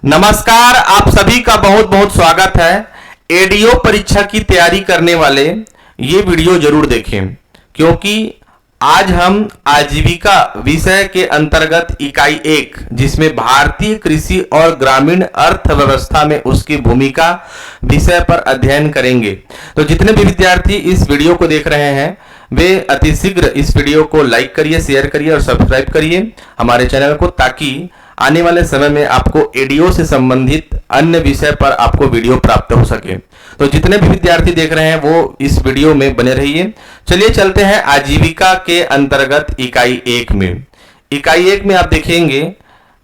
नमस्कार, आप सभी का बहुत बहुत स्वागत है। एडीओ परीक्षा की तैयारी करने वाले ये वीडियो जरूर देखें, क्योंकि आज हम आजीविका विषय के अंतर्गत इकाई 1 जिसमें भारतीय कृषि और ग्रामीण अर्थव्यवस्था में उसकी भूमिका विषय पर अध्ययन करेंगे। तो जितने भी विद्यार्थी इस वीडियो को देख रहे हैं वे अतिशीघ्र इस वीडियो को लाइक करिए, शेयर करिए और सब्सक्राइब करिए हमारे चैनल को, ताकि आने वाले समय में आपको एडीओ से संबंधित अन्य विषय पर आपको वीडियो प्राप्त हो सके। तो जितने भी विद्यार्थी देख रहे हैं वो इस वीडियो में बने रहिए। चलिए चलते हैं आजीविका के अंतर्गत इकाई 1 में। इकाई 1 में आप देखेंगे,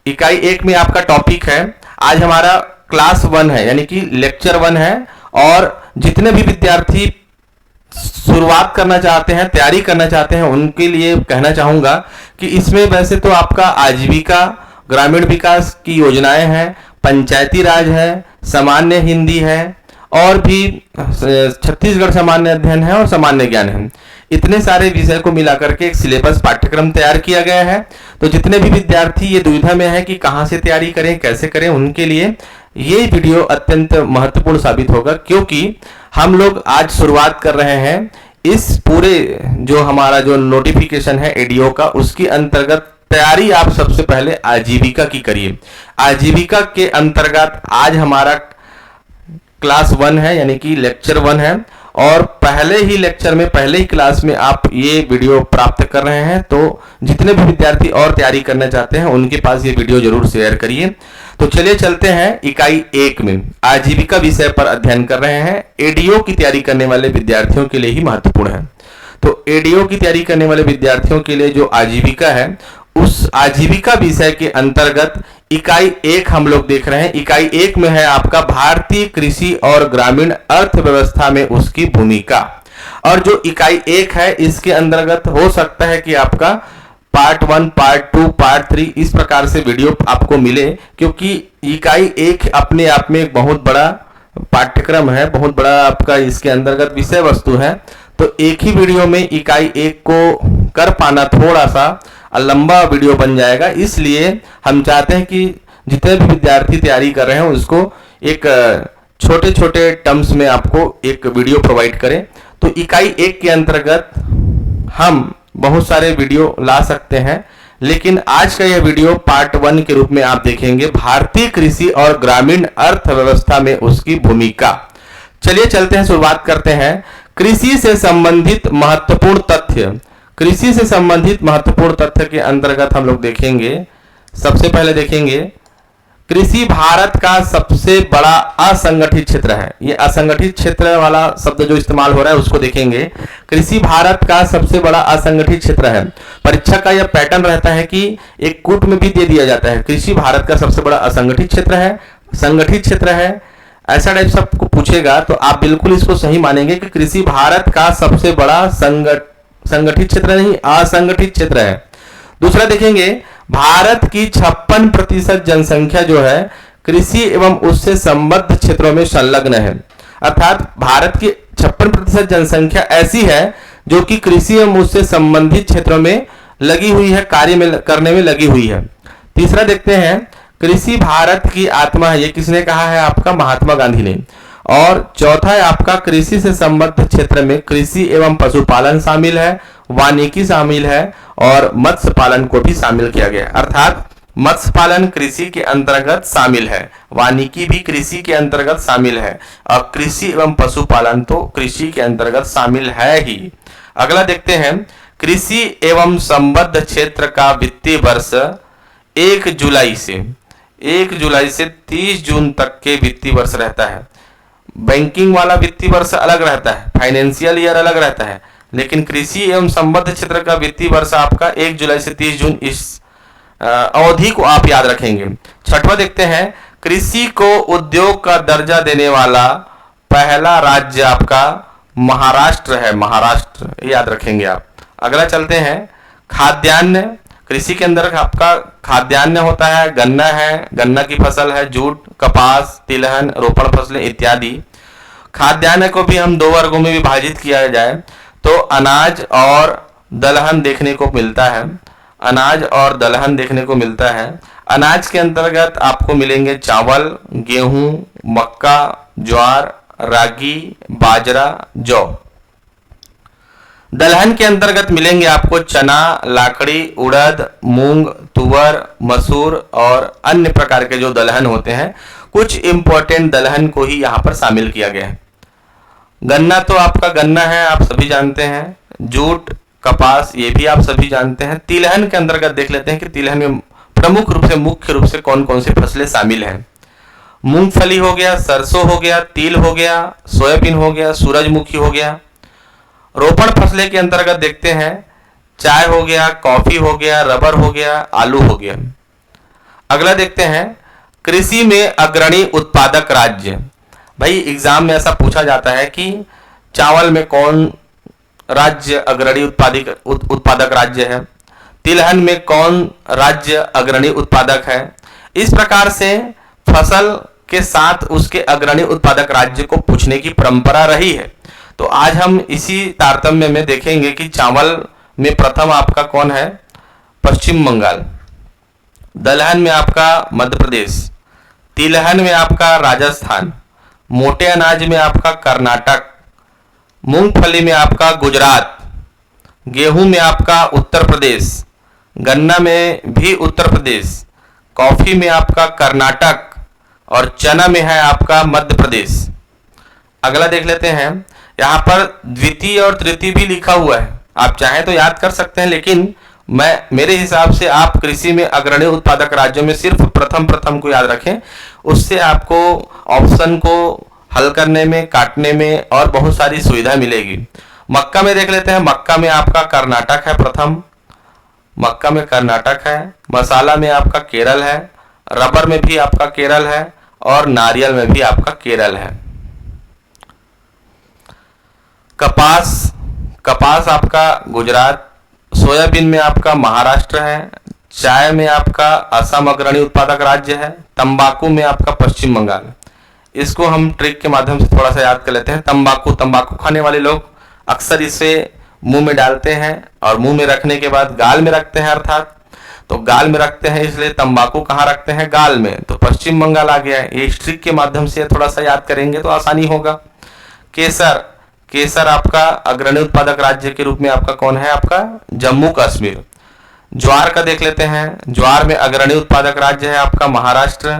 इकाई 1 में आपका टॉपिक है, आज हमारा क्लास 1 है, यानी कि लेक्चर 1 है। और जितने भी विद्यार्थी शुरुआत करना चाहते हैं, तैयारी करना चाहते हैं, उनके लिए कहना चाहूंगा कि इसमें वैसे तो आपका आजीविका, ग्रामीण विकास की योजनाएं हैं, पंचायती राज है, सामान्य हिंदी है और भी छत्तीसगढ़ सामान्य अध्ययन है और सामान्य ज्ञान है। इतने सारे विषय को मिलाकर के एक सिलेबस पाठ्यक्रम तैयार किया गया है। तो जितने भी विद्यार्थी ये दुविधा में है कि कहाँ से तैयारी करें, कैसे करें, उनके लिए ये वीडियो अत्यंत महत्वपूर्ण साबित होगा, क्योंकि हम लोग आज शुरुआत कर रहे हैं इस पूरे जो हमारा जो नोटिफिकेशन है एडीओ का, उसकी अंतर्गत तैयारी आप सबसे पहले आजीविका की करिए। आजीविका के अंतर्गत आज हमारा क्लास 1 है, यानी कि लेक्चर 1 है, और पहले ही लेक्चर में, पहले ही क्लास में आप ये वीडियो प्राप्त कर रहे हैं। तो जितने भी विद्यार्थी और तैयारी करना चाहते हैं उनके पास ये वीडियो जरूर शेयर करिए। तो चलिए चलते हैं इकाई 1 में। आजीविका विषय पर अध्ययन कर रहे हैं, एडीओ की तैयारी करने वाले विद्यार्थियों के लिए ही महत्वपूर्ण है। तो एडीओ की तैयारी करने वाले विद्यार्थियों के लिए जो आजीविका है, उस आजीविका विषय के अंतर्गत इकाई 1 हम लोग देख रहे हैं। इकाई 1 में है आपका भारतीय कृषि और ग्रामीण अर्थव्यवस्था में उसकी भूमिका। और जो इकाई 1 है इसके अंतर्गत हो सकता है कि आपका पार्ट 1, पार्ट 2, पार्ट 3 इस प्रकार से वीडियो आपको मिले, क्योंकि इकाई 1 अपने आप में एक बहुत बड़ा पाठ्यक्रम है, बहुत बड़ा आपका इसके अंतर्गत विषय वस्तु है। तो एक ही वीडियो में इकाई 1 को कर पाना थोड़ा सा लंबा वीडियो बन जाएगा, इसलिए हम चाहते हैं कि जितने भी विद्यार्थी तैयारी कर रहे हैं उसको एक छोटे छोटे टर्म्स में आपको एक वीडियो प्रोवाइड करें। तो इकाई 1 के अंतर्गत हम बहुत सारे वीडियो ला सकते हैं, लेकिन आज का यह वीडियो पार्ट 1 के रूप में आप देखेंगे, भारतीय कृषि और ग्रामीण अर्थव्यवस्था में उसकी भूमिका। चलिए चलते हैं, शुरुआत करते हैं कृषि से संबंधित महत्वपूर्ण तथ्य। कृषि से संबंधित महत्वपूर्ण तथ्य के अंतर्गत हम लोग देखेंगे, सबसे पहले देखेंगे कृषि भारत का सबसे बड़ा असंगठित क्षेत्र है। ये असंगठित क्षेत्र वाला शब्द जो इस्तेमाल हो रहा है उसको देखेंगे। कृषि भारत का सबसे बड़ा असंगठित क्षेत्र है। परीक्षा का यह पैटर्न रहता है कि एक कूट में भी दे दिया जाता है, कृषि भारत का सबसे बड़ा असंगठित क्षेत्र है, संगठित क्षेत्र है, ऐसा टाइप सबको पूछेगा तो आप बिल्कुल इसको सही मानेंगे कि कृषि भारत का सबसे बड़ा संगठित क्षेत्र नहीं, असंगठित क्षेत्र है। दूसरा देखेंगे, भारत की 56% जनसंख्या जो है कृषि एवं उससे संबद्ध क्षेत्रों में संलग्न है। अर्थात भारत की 56% जनसंख्या ऐसी है जो कि कृषि एवं उससे संबंधित क्षेत्रों में लगी हुई है, कार्य में करने में लगी हुई है। तीसरा देखते हैं, कृषि भारत की आत्मा है। ये किसने कहा है? आपका महात्मा गांधी ने। और चौथा है आपका, कृषि से संबद्ध क्षेत्र में कृषि एवं पशुपालन शामिल है, वानिकी शामिल है और मत्स्य पालन को भी शामिल किया गया। अर्थात मत्स्य पालन कृषि के अंतर्गत शामिल है, वानिकी भी कृषि के अंतर्गत शामिल है और कृषि एवं पशुपालन तो कृषि के अंतर्गत शामिल है ही। अगला देखते हैं, कृषि एवं संबद्ध क्षेत्र का वित्तीय वर्ष 1 जुलाई से 30 जून तक के वित्तीय वर्ष रहता है। बैंकिंग वाला वित्तीय वर्ष अलग रहता है, फाइनेंशियल ईयर अलग रहता है, लेकिन कृषि एवं संबद्ध क्षेत्र का वित्तीय वर्ष आपका 1 जुलाई से 30 जून, इस अवधि को आप याद रखेंगे। छठवां देखते हैं, कृषि को उद्योग का दर्जा देने वाला पहला राज्य आपका महाराष्ट्र है, महाराष्ट्र, याद रखेंगे आप। अगला चलते हैं, खाद्यान्न। कृषि के अंदर आपका खाद्यान्न होता है, गन्ना है, गन्ना की फसल है, जूट, कपास, तिलहन, रोपण फसलें इत्यादि। खाद्यान्न को भी हम 2 वर्गों में विभाजित किया जाए तो अनाज और दलहन देखने को मिलता है, अनाज और दलहन देखने को मिलता है। अनाज के अंतर्गत आपको मिलेंगे चावल, गेहूं, मक्का, ज्वार, रागी, बाजरा, जौ। दलहन के अंतर्गत मिलेंगे आपको चना, लाखड़ी, उड़द, मूंग, तुवर, मसूर और अन्य प्रकार के जो दलहन होते हैं। कुछ इंपॉर्टेंट दलहन को ही यहाँ पर शामिल किया गया है। गन्ना तो आपका गन्ना है, आप सभी जानते हैं। जूट, कपास, ये भी आप सभी जानते हैं। तिलहन के अंतर्गत देख लेते हैं कि तिलहन में प्रमुख रूप से, मुख्य रूप से कौन कौन सी फसलें शामिल हैं। मूंगफली हो गया, सरसों हो गया, तिल हो गया, सोयाबीन हो गया, सूरजमुखी हो गया। रोपण फसलें के अंतर्गत देखते हैं चाय हो गया, कॉफी हो गया, रबर हो गया, आलू हो गया। अगला देखते हैं कृषि में अग्रणी उत्पादक राज्य। भाई एग्जाम में ऐसा पूछा जाता है कि चावल में कौन राज्य अग्रणी उत्पादक राज्य है, तिलहन में कौन राज्य अग्रणी उत्पादक है। इस प्रकार से फसल के साथ उसके अग्रणी उत्पादक राज्य को पूछने की परंपरा रही है। तो आज हम इसी तारतम्य में देखेंगे कि चावल में प्रथम आपका कौन है, पश्चिम बंगाल। दलहन में आपका मध्य प्रदेश, तिलहन में आपका राजस्थान, मोटे अनाज में आपका कर्नाटक, मूंगफली में आपका गुजरात, गेहूं में आपका उत्तर प्रदेश, गन्ना में भी उत्तर प्रदेश, कॉफी में आपका कर्नाटक और चना में है आपका मध्य प्रदेश। अगला देख लेते हैं, यहाँ पर द्वितीय और तृतीय भी लिखा हुआ है, आप चाहें तो याद कर सकते हैं, लेकिन मेरे हिसाब से आप कृषि में अग्रणी उत्पादक राज्यों में सिर्फ प्रथम को याद रखें। उससे आपको ऑप्शन को हल करने में, काटने में और बहुत सारी सुविधा मिलेगी। मक्का में देख लेते हैं, मक्का में आपका कर्नाटक है प्रथम, मक्का में कर्नाटक है। मसाला में आपका केरल है, रबर में भी आपका केरल है और नारियल में भी आपका केरल है। कपास आपका गुजरात, सोयाबीन में आपका महाराष्ट्र है, चाय में आपका असम अग्रणी उत्पादक राज्य है, तंबाकू में आपका पश्चिम बंगाल। इसको हम ट्रिक के माध्यम से थोड़ा सा याद कर लेते हैं। तंबाकू खाने वाले लोग अक्सर इसे मुंह में डालते हैं और मुंह में रखने के बाद गाल में रखते हैं, अर्थात तो गाल में रखते हैं, इसलिए तंबाकू कहाँ रखते हैं, गाल में, तो पश्चिम बंगाल आ गया है। ये इस ट्रिक के माध्यम से थोड़ा सा याद करेंगे तो आसानी होगा। केसर आपका अग्रणी उत्पादक राज्य के रूप में आपका कौन है, आपका जम्मू कश्मीर। ज्वार का देख लेते हैं, ज्वार में अग्रणी उत्पादक राज्य है आपका महाराष्ट्र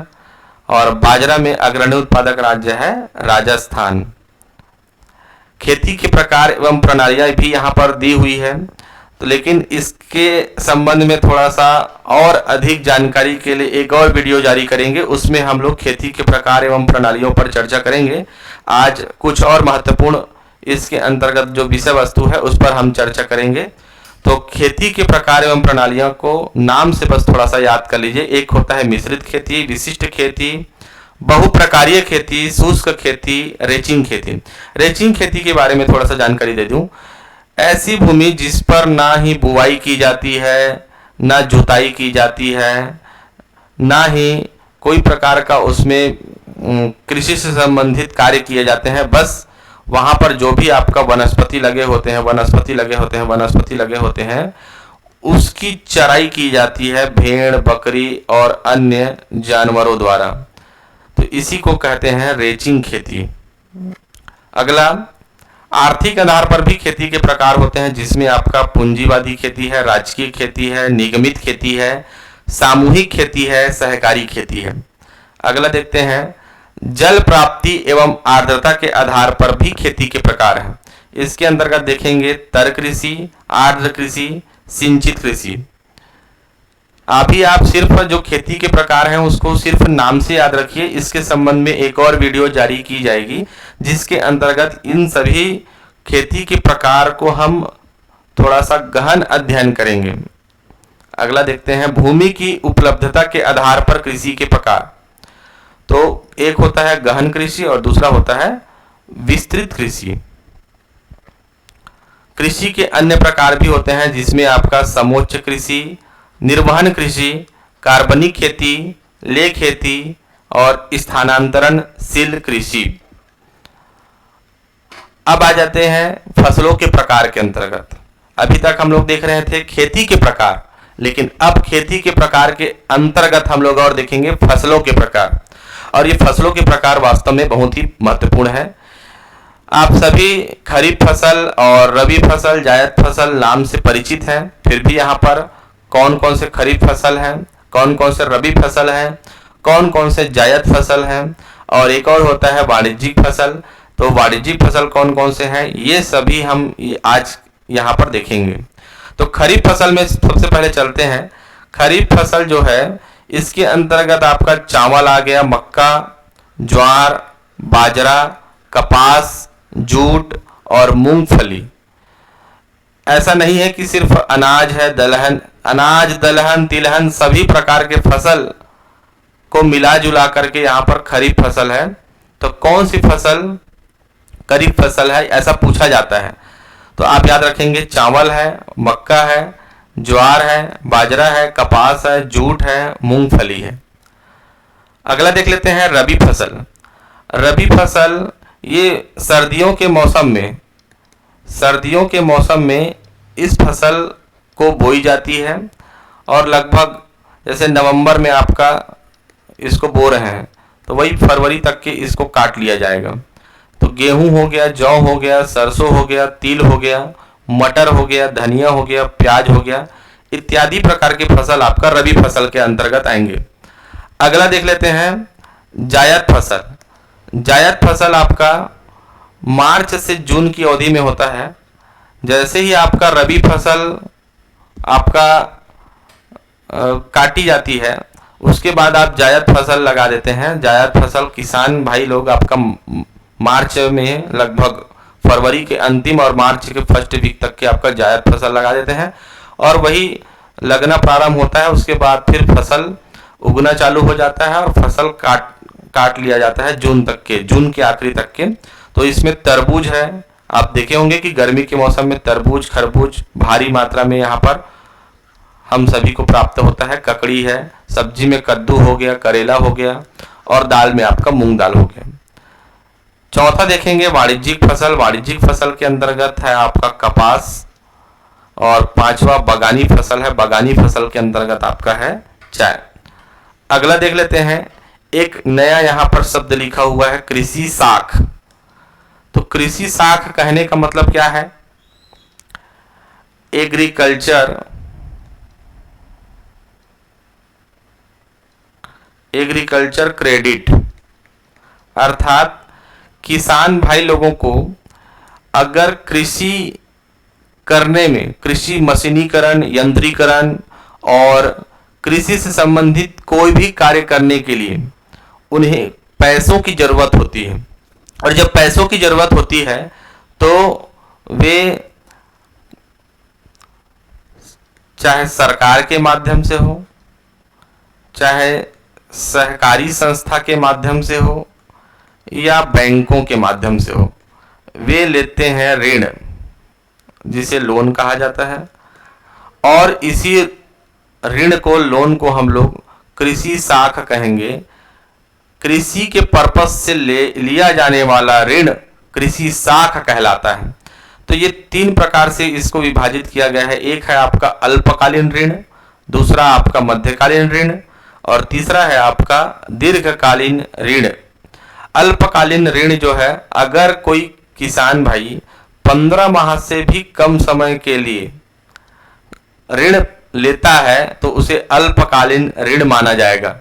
और बाजरा में अग्रणी उत्पादक राज्य है राजस्थान। खेती के प्रकार एवं प्रणालियां भी यहाँ पर दी हुई है, तो लेकिन इसके संबंध में थोड़ा सा और अधिक जानकारी के लिए एक और वीडियो जारी करेंगे, उसमें हम लोग खेती के प्रकार एवं प्रणालियों पर चर्चा करेंगे। आज कुछ और महत्वपूर्ण इसके अंतर्गत जो विषय वस्तु है उस पर हम चर्चा करेंगे। तो खेती के प्रकार एवं प्रणालियों को नाम से बस थोड़ा सा याद कर लीजिए। एक होता है मिश्रित खेती, विशिष्ट खेती, बहुप्रकारीय खेती, शुष्क खेती, रेचिंग खेती। रेचिंग खेती के बारे में थोड़ा सा जानकारी दे दूं। ऐसी भूमि जिस पर ना ही बुवाई की जाती है, ना जुताई की जाती है, ना ही कोई प्रकार का उसमें कृषि से संबंधित कार्य किए जाते हैं, बस वहां पर जो भी आपका वनस्पति लगे होते हैं उसकी चराई की जाती है भेड़, बकरी और अन्य जानवरों द्वारा, तो इसी को कहते हैं रेचिंग खेती। अगला, आर्थिक आधार पर भी खेती के प्रकार होते हैं, जिसमें आपका पूंजीवादी खेती है, राजकीय खेती है, निगमित खेती है, सामूहिक खेती है, सहकारी खेती है। अगला देखते हैं, जल प्राप्ति एवं आर्द्रता के आधार पर भी खेती के प्रकार हैं। इसके अंतर्गत देखेंगे तर कृषि, आर्द्र कृषि, सिंचित कृषि। अभी आप सिर्फ जो खेती के प्रकार हैं उसको सिर्फ नाम से याद रखिए। इसके संबंध में एक और वीडियो जारी की जाएगी जिसके अंतर्गत इन सभी खेती के प्रकार को हम थोड़ा सा गहन अध्ययन करेंगे। अगला देखते हैं, भूमि की उपलब्धता के आधार पर कृषि के प्रकार। तो एक होता है गहन कृषि और दूसरा होता है विस्तृत कृषि। कृषि के अन्य प्रकार भी होते हैं, जिसमें आपका समोच्च कृषि, निर्वहन कृषि, कार्बनिक खेती, ले खेती और स्थानांतरणशील कृषि। अब आ जाते हैं फसलों के प्रकार के अंतर्गत। अभी तक हम लोग देख रहे थे खेती के प्रकार, लेकिन अब खेती के प्रकार के अंतर्गत हम लोग और देखेंगे फसलों के प्रकार, और ये फसलों के प्रकार वास्तव में बहुत ही महत्वपूर्ण है। आप सभी खरीफ फसल और रबी फसल, जायद फसल नाम से परिचित हैं, फिर भी यहाँ पर कौन कौन से खरीफ फसल हैं, कौन कौन से रबी फसल हैं, कौन कौन से जायद फसल हैं, और एक और होता है वाणिज्यिक फसल। तो वाणिज्यिक फसल कौन कौन से हैं, ये सभी हम आज यहाँ पर देखेंगे। तो खरीफ फसल में सबसे पहले चलते हैं। खरीफ फसल जो है इसके अंतर्गत आपका चावल आ गया, मक्का, ज्वार, बाजरा, कपास, जूट और मूंगफली। ऐसा नहीं है कि सिर्फ अनाज है, दलहन, अनाज, दलहन, तिलहन सभी प्रकार के फसल को मिला जुला करके यहाँ पर खरीफ फसल है। तो कौन सी फसल खरीफ फसल है, ऐसा पूछा जाता है। तो आप याद रखेंगे चावल है, मक्का है, ज्वार है, बाजरा है, कपास है, जूट है, मूंगफली है। अगला देख लेते हैं रबी फसल। रबी फसल ये सर्दियों के मौसम में इस फसल को बोई जाती है, और लगभग जैसे नवंबर में आपका इसको बो रहे हैं तो वही फरवरी तक के इसको काट लिया जाएगा। तो गेहूं हो गया, जौ हो गया, सरसों हो गया, तिल हो गया, मटर हो गया, धनिया हो गया, प्याज हो गया, इत्यादि प्रकार के फसल आपका रबी फसल के अंतर्गत आएंगे। अगला देख लेते हैं जायद फसल। जायद फसल आपका मार्च से जून की अवधि में होता है। जैसे ही आपका रबी फसल आपका काटी जाती है, उसके बाद आप जायद फसल लगा देते हैं। जायद फसल किसान भाई लोग आपका मार्च में लगभग फरवरी के अंतिम और मार्च के फर्स्ट वीक तक के आपका जायद फसल लगा देते हैं, और वही लगना प्रारंभ होता है। उसके बाद फिर फसल उगना चालू हो जाता है और फसल काट लिया जाता है जून के आखिरी तक के। तो इसमें तरबूज है, आप देखे होंगे कि गर्मी के मौसम में तरबूज, खरबूज भारी मात्रा में यहाँ पर हम सभी को प्राप्त होता है। ककड़ी है, सब्जी में कद्दू हो गया, करेला हो गया, और दाल में आपका मूंग दाल हो गया। चौथा देखेंगे वाणिज्यिक फसल। वाणिज्यिक फसल के अंतर्गत है आपका कपास, और पांचवा बगानी फसल है। बगानी फसल के अंतर्गत आपका है चाय। अगला देख लेते हैं, एक नया यहाँ पर शब्द लिखा हुआ है कृषि साख। तो कृषि साख कहने का मतलब क्या है? एग्रीकल्चर क्रेडिट, अर्थात किसान भाई लोगों को अगर कृषि करने में, कृषि मशीनीकरण, यंत्रीकरण और कृषि से संबंधित कोई भी कार्य करने के लिए उन्हें पैसों की जरूरत होती है, और जब पैसों की जरूरत होती है तो वे चाहे सरकार के माध्यम से हो, चाहे सहकारी संस्था के माध्यम से हो, या बैंकों के माध्यम से हो, वे लेते हैं ऋण, जिसे लोन कहा जाता है। और इसी ऋण को, लोन को हम लोग कृषि साख कहेंगे। कृषि के पर्पस से लिया जाने वाला ऋण कृषि साख कहलाता है। तो ये तीन प्रकार से इसको विभाजित किया गया है। एक है आपका अल्पकालीन ऋण, दूसरा आपका मध्यकालीन ऋण, और तीसरा है आपका दीर्घकालीन ऋण। अल्पकालीन ऋण जो है, अगर कोई किसान भाई 15 माह से भी कम समय के लिए ऋण लेता है तो उसे अल्पकालीन ऋण माना जाएगा।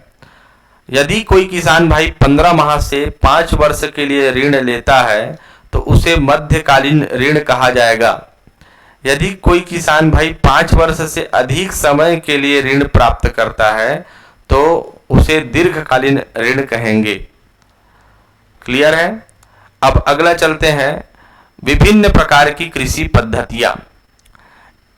यदि कोई किसान भाई 15 माह से 5 वर्ष के लिए ऋण लेता है तो उसे मध्यकालीन ऋण कहा जाएगा। यदि कोई किसान भाई 5 वर्ष से अधिक समय के लिए ऋण प्राप्त करता है तो उसे दीर्घकालीन ऋण कहेंगे। क्लियर है? अब अगला चलते हैं, विभिन्न प्रकार की कृषि पद्धतियां।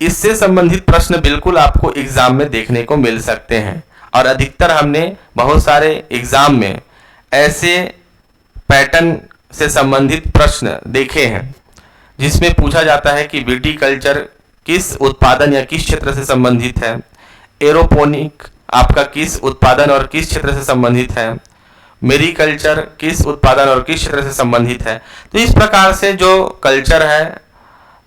इससे संबंधित प्रश्न बिल्कुल आपको एग्जाम में देखने को मिल सकते हैं, और अधिकतर हमने बहुत सारे एग्जाम में ऐसे पैटर्न से संबंधित प्रश्न देखे हैं जिसमें पूछा जाता है कि विटीकल्चर किस उत्पादन या किस क्षेत्र से संबंधित है, एरोपोनिक आपका किस उत्पादन और किस क्षेत्र से संबंधित है, मेरीकल्चर किस उत्पादन और किस क्षेत्र से संबंधित है। तो इस प्रकार से जो कल्चर है,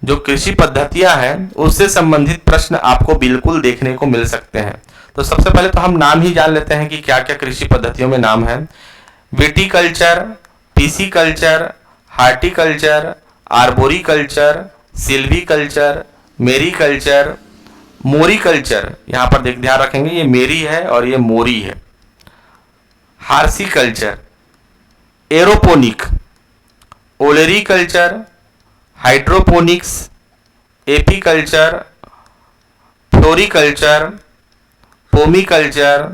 जो कृषि पद्धतियां हैं उससे संबंधित प्रश्न आपको बिल्कुल देखने को मिल सकते हैं। तो सबसे पहले तो हम नाम ही जान लेते हैं कि क्या क्या कृषि पद्धतियों में नाम है। Viticulture, pisciculture, horticulture, arboriculture, silviculture, mariculture, मोरीकल्चर। यहाँ पर ध्यान रखेंगे ये मेरी है और ये मोरी है। Horticulture, aeroponic, olericulture, hydroponics, apiculture, floriculture, pomiculture,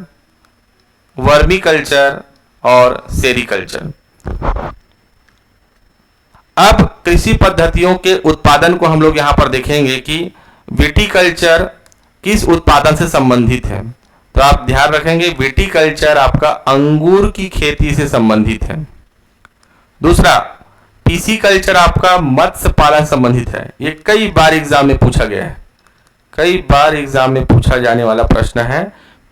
vermiculture और सेरीकल्चर। अब कृषि पद्धतियों के उत्पादन को हम लोग यहां पर देखेंगे कि विटीकल्चर किस उत्पादन से संबंधित है। तो आप ध्यान रखेंगे विटीकल्चर आपका अंगूर की खेती से संबंधित है। दूसरा, पीसीकल्चर आपका मत्स्य पालन संबंधित है। ये कई बार एग्जाम में पूछा गया है, कई बार एग्जाम में पूछा जाने वाला प्रश्न है।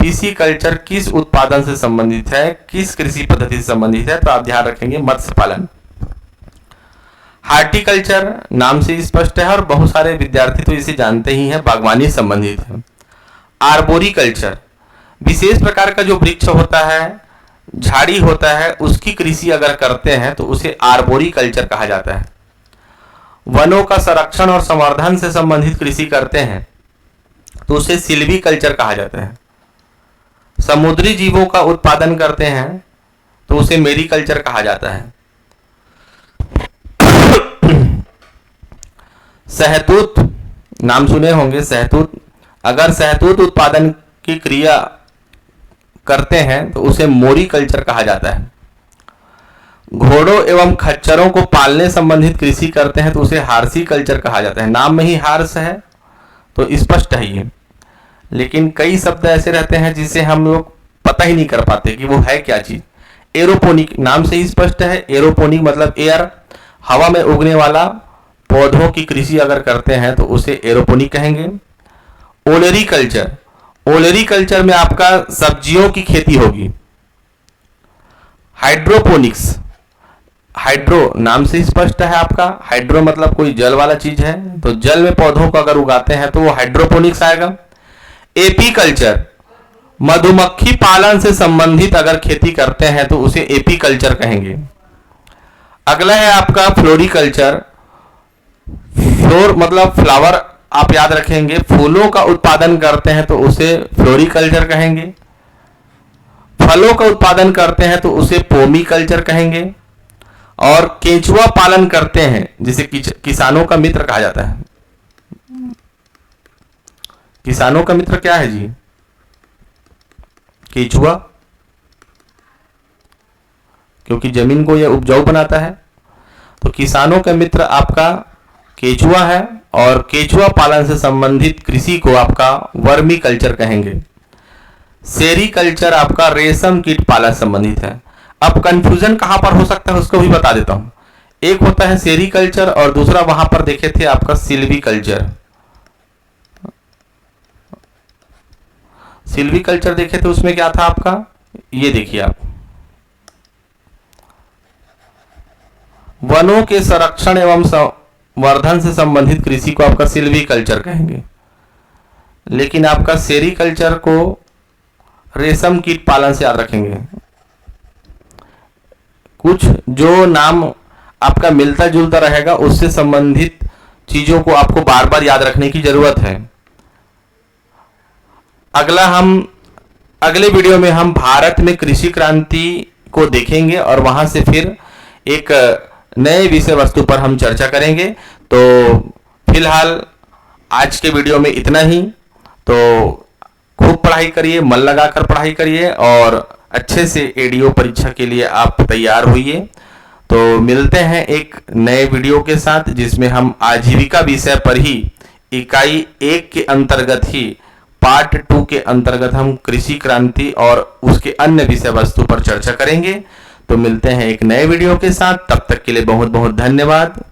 पीसीकल्चर किस उत्पादन से संबंधित है, किस कृषि पद्धति से संबंधित है? तो आप ध्यान रखेंगे मत्स्य पालन। हार्टिकल्चर नाम से स्पष्ट है और बहुत सारे विद्यार्थी तो इसे जानते ही हैं, बागवानी संबंधित है। आर्बोरिकल्चर विशेष प्रकार का जो वृक्ष होता है, झाड़ी होता है, उसकी कृषि अगर करते हैं तो उसे आर्बोरिकल्चर कहा जाता है। वनों का संरक्षण और संवर्धन से संबंधित कृषि करते हैं तो उसे सिल्वीकल्चर कहा जाता है। समुद्री जीवों का उत्पादन करते हैं तो उसे मेरीकल्चर कहा जाता है। शहतूत नाम सुने होंगे, शहतूत अगर शहतूत उत्पादन की क्रिया करते हैं तो उसे मोरीकल्चर कहा जाता है। घोड़ों एवं खच्चरों को पालने संबंधित कृषि करते हैं तो उसे हार्सिकल्चर कहा जाता है। नाम में ही हार्स है तो स्पष्ट है ये, लेकिन कई शब्द ऐसे रहते हैं जिसे हम लोग पता ही नहीं कर पाते कि वो है क्या चीज। एरोपोनिक नाम से ही स्पष्ट है, एरोपोनिक मतलब एयर, हवा में उगने वाला पौधों की कृषि अगर करते हैं तो उसे एरोपोनिक कहेंगे। ओलेरीकल्चर, ओलेरीकल्चर में आपका सब्जियों की खेती होगी। हाइड्रोपोनिक्स, हाइड्रो नाम से स्पष्ट है आपका, हाइड्रो मतलब कोई जल वाला चीज है, तो जल में पौधों को अगर उगाते हैं तो वो हाइड्रोपोनिक्स आएगा। एपीकल्चर मधुमक्खी पालन से संबंधित अगर खेती करते हैं तो उसे एपीकल्चर कहेंगे। अगला है आपका फ्लोरिकल्चर, फ्लोर मतलब फ्लावर, आप याद रखेंगे, फूलों का उत्पादन करते हैं तो उसे फ्लोरिकल्चर कहेंगे। फलों का उत्पादन करते हैं तो उसे पोमीकल्चर कहेंगे। और केंचुआ पालन करते हैं जिसे किसानों का मित्र कहा जाता है। किसानों का मित्र क्या है जी? केंचुआ, क्योंकि जमीन को यह उपजाऊ बनाता है, तो किसानों का मित्र आपका केंचुआ है। और केंचुआ पालन से संबंधित कृषि को आपका वर्मी कल्चर कहेंगे। सेरीकल्चर आपका रेशम कीट पालन संबंधित है। अब कंफ्यूजन कहां पर हो सकता है उसको भी बता देता हूं। एक होता है सेरीकल्चर और दूसरा वहां पर देखे थे आपका सिल्वीकल्चर। सिल्वीकल्चर देखे थे उसमें क्या था आपका, ये देखिए आप, वनों के संरक्षण एवं संवर्धन से संबंधित कृषि को आपका सिल्वीकल्चर कहेंगे। लेकिन आपका सेरीकल्चर को रेशम कीट पालन से याद रखेंगे। कुछ जो नाम आपका मिलता जुलता रहेगा उससे संबंधित चीजों को आपको बार बार याद रखने की जरूरत है। अगले वीडियो में हम भारत में कृषि क्रांति को देखेंगे और वहां से फिर एक नए विषय वस्तु पर हम चर्चा करेंगे। तो फिलहाल आज के वीडियो में इतना ही। तो खूब पढ़ाई करिए, मन लगाकर पढ़ाई करिए और अच्छे से एडीओ परीक्षा के लिए आप तैयार होइए। तो मिलते हैं एक नए वीडियो के साथ जिसमें हम आजीविका विषय पर ही इकाई 1 के अंतर्गत ही पार्ट 2 के अंतर्गत हम कृषि क्रांति और उसके अन्य विषय वस्तु पर चर्चा करेंगे। तो मिलते हैं एक नए वीडियो के साथ, तब तक के लिए बहुत बहुत धन्यवाद।